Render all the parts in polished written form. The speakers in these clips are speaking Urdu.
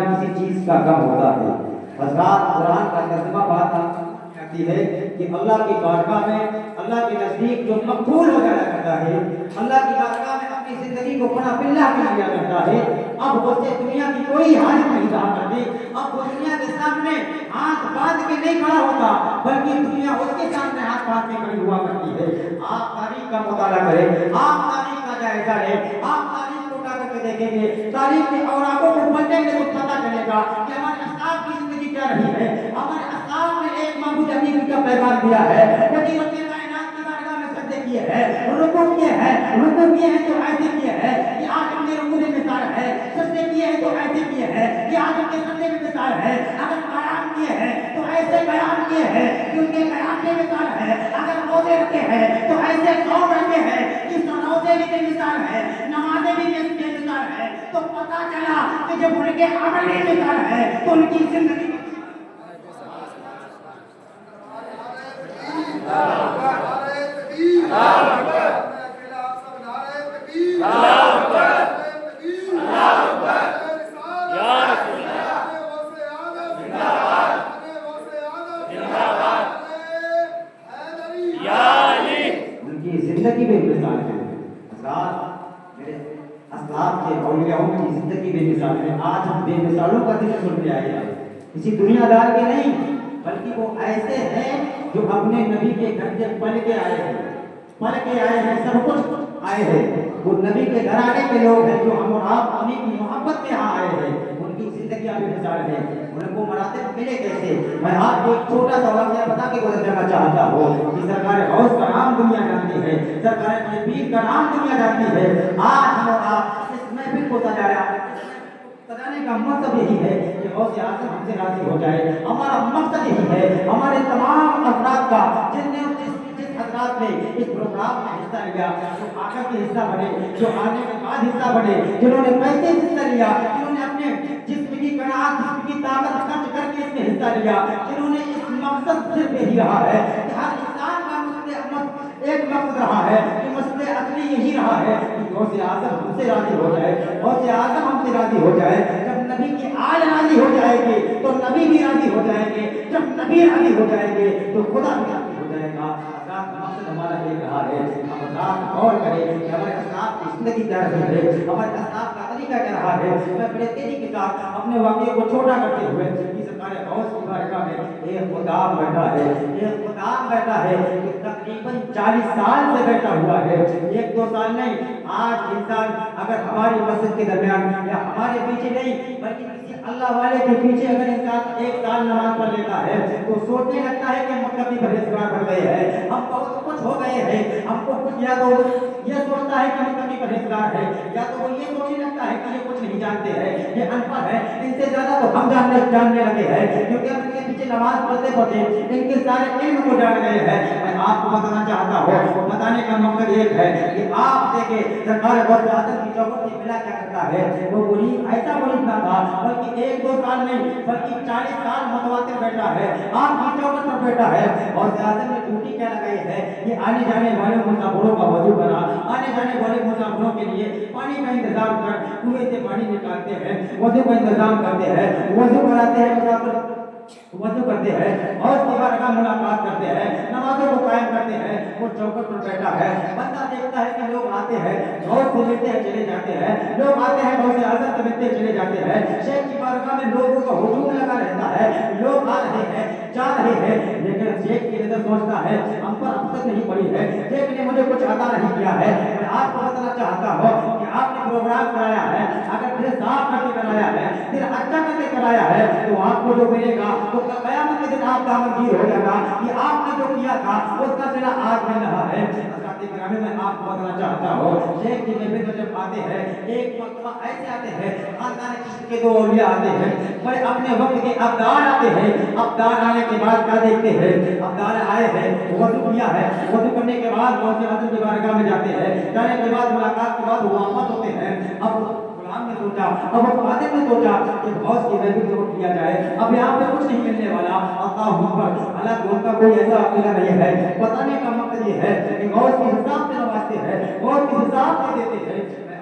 میں کسی چیز کا غم ہوتا ہے۔ حضرات قرآن کا ترجمہ بات کہتی ہے کہ اللہ کی بارگاہ میں اللہ کے نزدیک جو مقبول ہو جایا کرتا ہے، اللہ کی بارگاہ میں اپنی زندگی کو بنا باللہ کر لیا کرتا ہے، اب اس سے دنیا کی کوئی حاجت نہیں رہا کرتی۔ اب وہ دنیا کے سامنے ہاتھ باندھ کے نہیں کھڑا ہوتا، بلکہ دنیا اس کے سامنے ہاتھ باندھ کے کھڑی ہوا کرتی ہے۔ آپ تاریخ کا مطالعہ کریں، آپ تاریخ کا جائزہ لیں، آپ تاریخ کو اٹھا کر کے دیکھیں گے، تاریخ کے اوراقوں کو پلٹیں گے تو پتہ چلے گا کہ ہمارے اسلاف کی زندگی کیا رہی ہے۔ ہمارے اسلاف نے ایک معبود حقیقی کا پیغام دیا ہے، قدرت کائنات کی بارگاہ میں سجدے کیے ہیں، رکوع کیے ہیں تو ایسے کیے ہیں کہ آج ہم نے رکوع میں مثال ہے، سجدے کیے ہیں تو ایسے کیے ہیں کہ آج ہم کے سجدے میں مثال ہے، اگر قیام کیے ہیں تو ایسے قیام کیے ہیں کہ ان کے قیام میں مثال ہے، اگر روزے رکھے ہیں تو ایسے صوم رکھے ہیں کہ روزے بھی بے مثال ہے، نمازیں بھی بے مثال ہے، تو پتہ چلا کہ جب ان کے عمل میں مثال ہے تو ان کی زندگی زندگی بے مثال ہے۔ حضرات میرے اسلاف کے اولیاءوں کی زندگی بے مثال ہے۔ آج ہم بے مثالوں کا دن سن کے آئے ہیں، کسی دنیا دار کے نہیں، بلکہ وہ ایسے ہیں جو اپنے نبی کے گھر سے پل کے آئے ہیں، سب کچھ آئے ہیں۔ وہ نبی کے گھرانے کے لوگ ہیں جو ہم اور آپ انہیں کی محبت میں یہاں آئے ہیں۔ ان کی زندگی بے مثال ہے۔ ان کو مراتب ملے کیسے؟ میں آپ کو ایک چھوٹا سا واقعہ بتا کے گزر جانا چاہتا ہوں کہ سرکار غوث کا نام دنیا جانتی ہے، سرکار پیر کا نام دنیا جانتی ہے۔ آج ہم اور آپ اس محفل کو سجانے کا مقصد یہی ہے کہ غوث اعظم ہم سے راضی ہو جائے۔ ہمارا مقصد یہی ہے، ہمارے تمام افراد کا جس حضرات نے اس پروگرام میں حصہ لیا، جو آگے کے حصہ بنے، جو آنے کے بعد حصہ بنے، جنہوں نے پیسے حصہ لیا، جنہوں نے اپنے جسم کی قناعت، جسم کی طاقت خرچ کر کے اس میں حصہ لیا، جنہوں نے اس مقصد صرف یہی رہا ہے کہ ہر انسان کا ایک مقصد رہا ہے کہ مسئلہ اصلی یہی رہا ہے کہ غوث اعظم ہم سے راضی ہو جائے، غوث اعظم ہم سے راضی ہو جائے۔ جب نبی کی آل راضی ہو جائے گی تو نبی بھی راضی ہو جائیں گے، جب نبی راضی ہو جائیں گے تو خدا بھی راضی ہو جائے گا۔ مقصد ہمارا ایک رہا ہے، ہم اسلاف غور کریں کہ ہمارے اسلاف کی زندگی کیا رہی ہے، ہمارے اسلاف کا طریقہ کیا رہا ہے۔ میں بڑے تیزی کے ساتھ اپنے واقعے کو چھوٹا کرتے ہوئے کہ سرکار غوث کی بارگاہ میں ایک خدام بیٹھا ہے کہ تقریباً 40 سال سے بیٹھا ہوا ہے، 1-2 سال نہیں۔ آج انسان اگر ہماری مسجد کے درمیان یا ہمارے پیچھے نہیں بلکہ کسی اللہ والے کے پیچھے اگر انسان 1 سال نماز پڑھ لیتا ہے تو سوچنے لگتا ہے کہ ہم کبھی پرہیزگار بن گئے ہیں، ہم بہت کچھ ہو گئے ہیں، ہم کو کچھ یا تو یہ سوچتا ہے کہ ہم کبھی پرہیزگار ہے، یا تو وہ یہ سوچنے لگتا ہے کہ یہ کچھ نہیں جانتے ہیں، یہ ان پڑھ ہے، ان سے زیادہ تو ہم جاننے لگے ہیں کیونکہ ہم ان کے پیچھے نماز پڑھتے ان کے سارے علم کو جان گئے ہیں۔ میں آپ کو بتانا چاہتا ہوں، بتانے کا مقصد یہ ہے کہ آپ دیکھیں سرکار غوث اعظم کی چوکھٹ کی بلا کیا کرتا ہے۔ وہ ایسا مرید نہ تھا بلکہ 1-2 سال نہیں بلکہ 40 سال متواتر بیٹھا ہے، آپ کی چوکھٹ پر بیٹھا ہے۔ غوث اعظم نے ڈیوٹی کیا لگائی ہے کہ آنے جانے والے مسافروں کا وضو کرا، آنے جانے والے مسافروں کے لیے پانی کا انتظام کر، کنویں سے پانی نکالتے ہیں، وضو کا انتظام کرتے ہیں، وضو کراتے ہیں، مسافر وضو کرتے ہیں اور اس کے بعد کا ملاقات کرتے ہیں، نمازوں کو قائم کرتے ہیں۔ وہ چوکٹ پر بیٹھا ہے، بندہ دیکھتا ہے کہ لوگ آتے ہیں غوث سے ملتے ہیں چلے جاتے ہیں، لوگ آتے ہیں غوث اعظم سے ملتے چلے جاتے ہیں۔ شیخ کی بارگاہ میں لوگوں کا ہجوم لگا رہتا ہے، لوگ آ رہے ہیں جا رہے ہیں، لیکن شیخ کی نظر سوچتا ہے ہم پر اب تک نہیں پڑی ہے، شیخ نے مجھے کچھ عطا نہیں کیا ہے۔ میں آپ کو بتانا چاہتا ہوں کہ آپ نے پروگرام کرایا ہے، اگر دل صاف کر کے کرایا ہے، دل اچھا کر کے کرایا ہے تو آپ کو جو ملے گا تو قیامت کے دن آپ دامنگیر ہو جائے گا۔ یہ آپ نے جو کیا تھا اس کا صلہ آج مل رہا ہے۔ میں آپ کو بتانا چاہتا ہوں، شیخ کی محفل میں جب آتے ہیں ایک مرتبہ ایسے آتے ہیں، خاندان چشت کے 2 اولیاء آتے ہیں، بڑے اپنے وقت کے ابدال آتے ہیں۔ ابدال آنے کے بعد کیا دیکھتے ہیں، ابدال آئے ہیں، وضو کیا ہے، وضو کرنے کے بعد غوث اعظم کی بارگاہ میں جاتے ہیں، جانے کے بعد ملاقات کے بعد واپس ہوتے ہیں۔ اب غلام نے سوچا، اب خادم نے سوچا کہ غوث کی محفل کو کیا جائے، اب یہاں پہ کچھ نہیں ملنے والا، اللہ اکبر، حالانکہ ان کا کوئی ایسا عقیدہ نہیں ہے۔ بتانے کا مقصد یہ ہے کہ غوث کے حساب سے نوازتے ہیں، غوث کے حساب سے دیتے ہیں۔ میں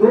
2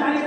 40